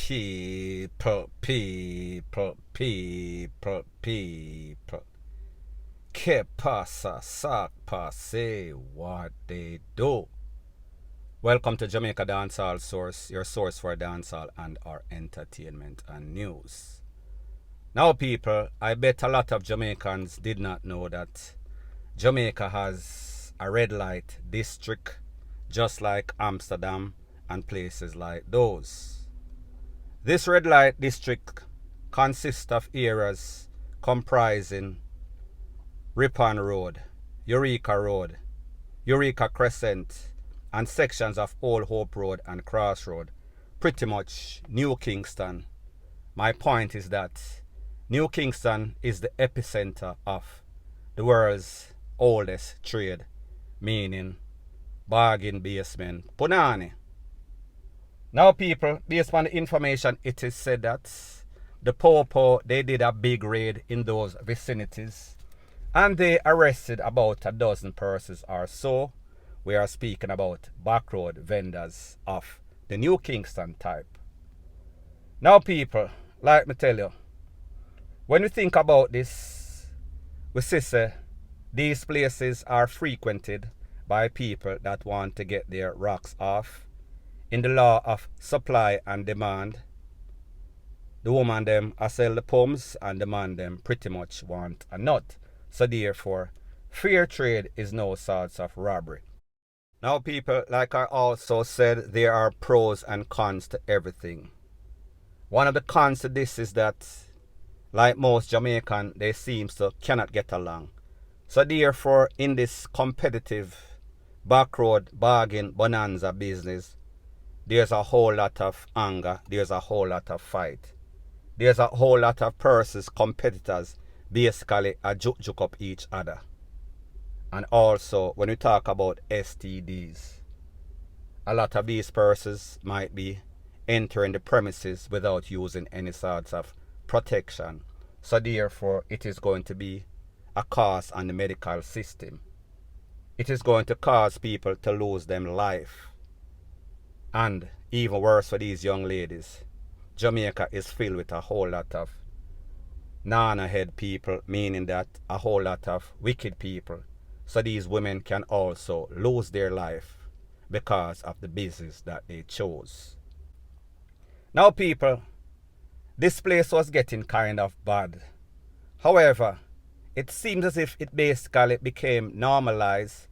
People. Que pasa, sac passe, what they do. Welcome to Jamaica Dancehall Source, your source for dancehall and our entertainment and news. Now people, I bet a lot of Jamaicans did not know that Jamaica has a red light district just like Amsterdam and places like those. This red light district consists of areas comprising Ripon Road, Eureka Crescent, and sections of Old Hope Road and Cross Road, pretty much New Kingston. My point is that New Kingston is the epicenter of the world's oldest trade, meaning bargain basement punani. Now people, based on the information, it is said that the Popo, they did a big raid in those vicinities and they arrested about a dozen persons or so. We are speaking about backroad vendors of the New Kingston type. Now people, like me tell you, when we think about this, we see these places are frequented by people that want to get their rocks off. In the law of supply and demand, the woman them a sell the pumps and the man them pretty much want a nut. So therefore, fair trade is no sorts of robbery. Now people, like I also said, there are pros and cons to everything. One of the cons to this is that, like most Jamaican, they seem to cannot get along. So therefore, in this competitive backroad bargain bonanza business, there's a whole lot of anger, there's a whole lot of fight. There's a whole lot of persons, competitors, basically juke up each other. And also, when we talk about STDs, a lot of these persons might be entering the premises without using any sorts of protection. So therefore, it is going to be a cost on the medical system. It is going to cause people to lose their life. And even worse for these young ladies, Jamaica is filled with a whole lot of nana-head people, meaning that a whole lot of wicked people. So these women can also lose their life because of the business that they chose. Now people, this place was getting kind of bad. However, it seems as if it basically became normalized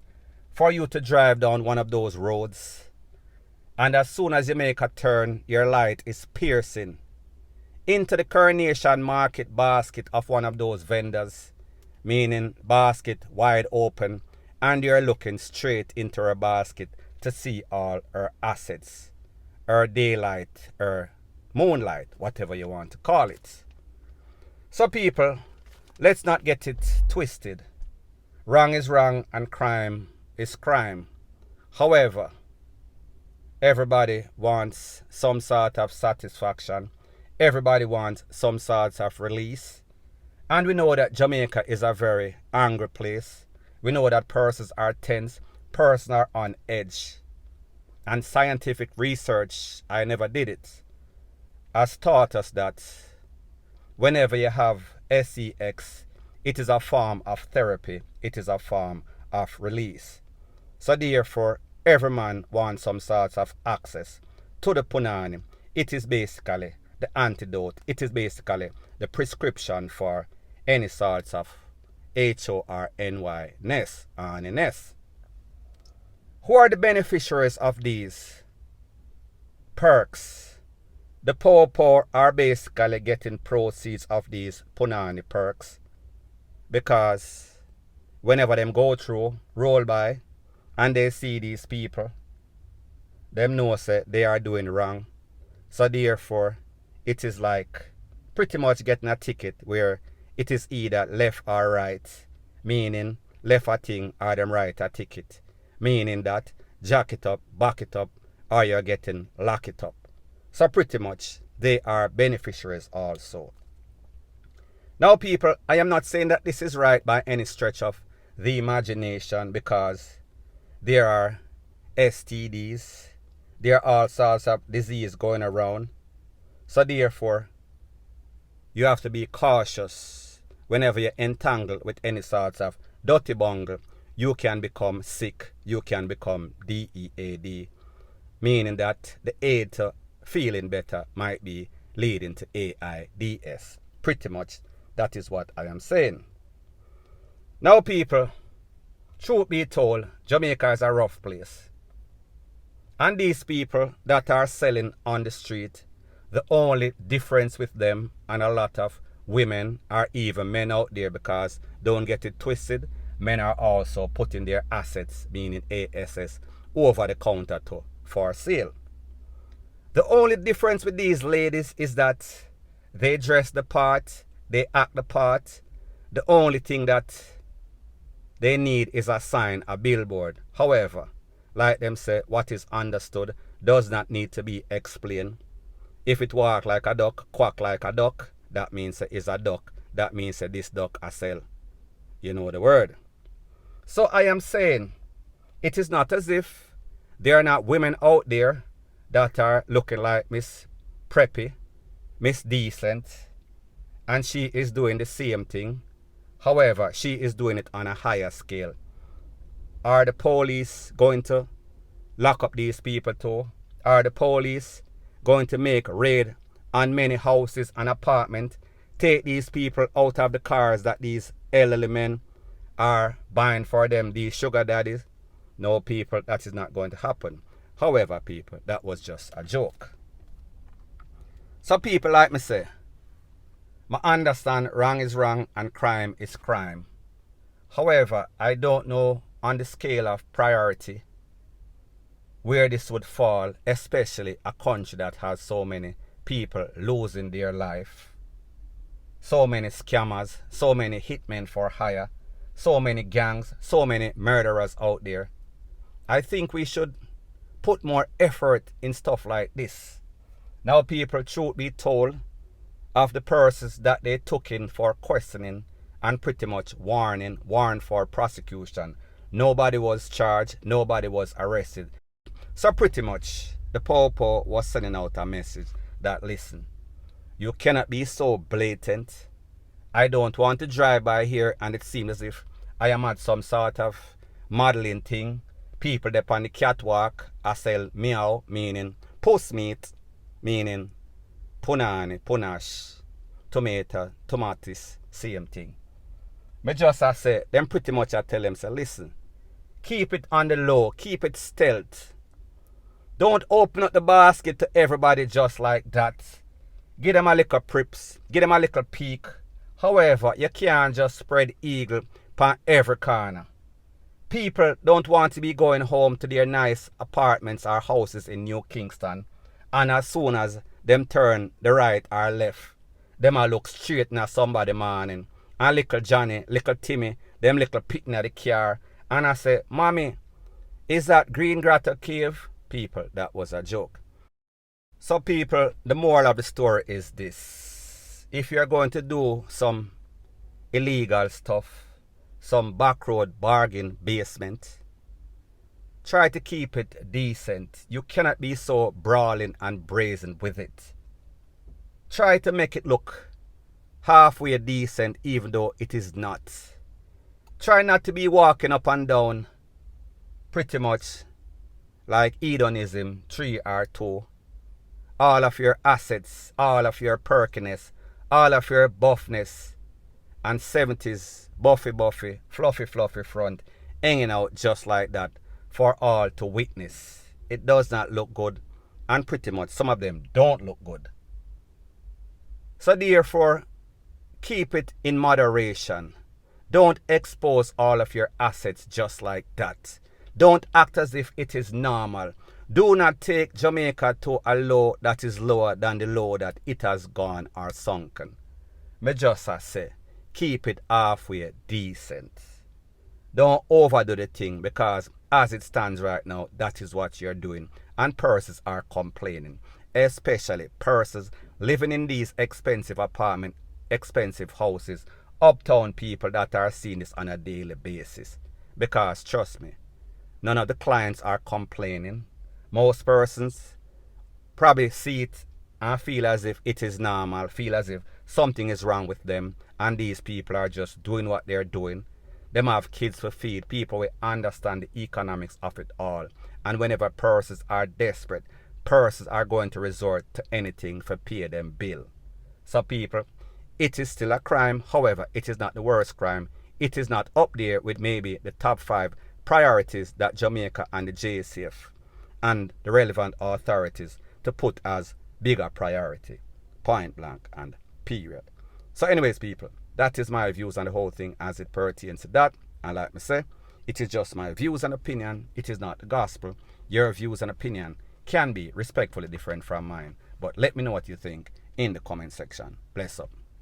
for you to drive down one of those roads, and as soon as you make a turn, your light is piercing into the coronation market basket of one of those vendors, meaning basket wide open, and you're looking straight into her basket to see all her assets, her daylight, her moonlight, whatever you want to call it. So people, let's not get it twisted. Wrong is wrong and crime is crime. However, everybody wants some sort of satisfaction. Everybody wants some sort of release. And we know that Jamaica is a very angry place. We know that persons are tense, persons are on edge. And scientific research, I never did it, has taught us that whenever you have sex, it is a form of therapy. It is a form of release. So therefore, every man wants some sort of access to the punani. It is basically the antidote. It is basically the prescription for any sorts of HORNY-ness, horniness. Who are the beneficiaries of these perks? The poor are basically getting proceeds of these punani perks because whenever them go through, roll by, and they see these people, them know say they are doing wrong. So therefore, it is like pretty much getting a ticket where it is either left or right, meaning left a thing or them right a ticket, meaning that jack it up, back it up, or you're getting lock it up. So pretty much they are beneficiaries also. Now people, I am not saying that this is right by any stretch of the imagination, because there are STDs, there are all sorts of disease going around. So therefore, you have to be cautious whenever you entangle with any sorts of dirty bungle. You can become sick, you can become DEAD, meaning that the aid to feeling better might be leading to AIDS. Pretty much that is what I am saying. Now people, truth be told, Jamaica is a rough place. And these people that are selling on the street, the only difference with them and a lot of women or even men out there, because don't get it twisted, men are also putting their assets, meaning ASS, over the counter for sale. The only difference with these ladies is that they dress the part, they act the part. The only thing that they need is a sign, a billboard. However, like them say, what is understood does not need to be explained. If it walk like a duck, quack like a duck, that means it's a duck. That means this duck a sell. You know the word. So I am saying, it is not as if there are not women out there that are looking like Miss Preppy, Miss Decent, and she is doing the same thing. However, she is doing it on a higher scale. Are the police going to lock up these people too? Are the police going to make raid on many houses and apartments, take these people out of the cars that these elderly men are buying for them, these sugar daddies? No, people, that is not going to happen. However, people, that was just a joke. So people like me say, I understand wrong is wrong and crime is crime. However, I don't know on the scale of priority where this would fall, especially a country that has so many people losing their life, so many scammers, so many hitmen for hire, so many gangs, so many murderers out there. I think we should put more effort in stuff like this. Now people, truth be told, of the persons that they took in for questioning and pretty much warned for prosecution, nobody was charged, nobody was arrested. So pretty much the Popo was sending out a message that, listen, you cannot be so blatant. I don't want to drive by here and it seems as if I am at some sort of modeling thing. People that on the catwalk I sell meow, meaning puss meat, meaning punani, punash, tomato, tomatis, same thing. Me just I say, them pretty much I tell them, say, listen, keep it on the low, keep it stealth. Don't open up the basket to everybody just like that. Give them a little prips, give them a little peek. However, you can't just spread eagle upon every corner. People don't want to be going home to their nice apartments or houses in New Kingston, and as soon as them turn the right or left, them a look straight in somebody morning. And little Johnny, little Timmy, them little pitting at the car, and I say, Mommy, is that Green Grotto Cave? People, that was a joke. So people, the moral of the story is this. If you're going to do some illegal stuff, some backroad bargain basement, try to keep it decent. You cannot be so brawling and brazen with it. Try to make it look halfway decent even though it is not. Try not to be walking up and down pretty much like hedonism 3 or 2. All of your assets, all of your perkiness, all of your buffness and 70s buffy, fluffy front hanging out just like that for all to witness. It does not look good, and pretty much some of them don't look good. So therefore, keep it in moderation. Don't expose all of your assets just like that. Don't act as if it is normal. Do not take Jamaica to a low that is lower than the low that it has gone or sunken. Me just say, keep it halfway decent. Don't overdo the thing, because as it stands right now, that is what you're doing. And persons are complaining. Especially persons living in these expensive apartments, expensive houses, uptown people that are seeing this on a daily basis. Because trust me, none of the clients are complaining. Most persons probably see it and feel as if it is normal, feel as if something is wrong with them, and these people are just doing what they're doing. Them have kids to feed. People will understand the economics of it all. And whenever persons are desperate, persons are going to resort to anything for pay them bill. So people, it is still a crime. However, it is not the worst crime. It is not up there with maybe the top 5 priorities that Jamaica and the JCF and the relevant authorities to put as bigger priority. Point blank and period. So anyways, people, that is my views on the whole thing as it pertains to that. And like me say, it is just my views and opinion. It is not the gospel. Your views and opinion can be respectfully different from mine. But let me know what you think in the comment section. Bless up.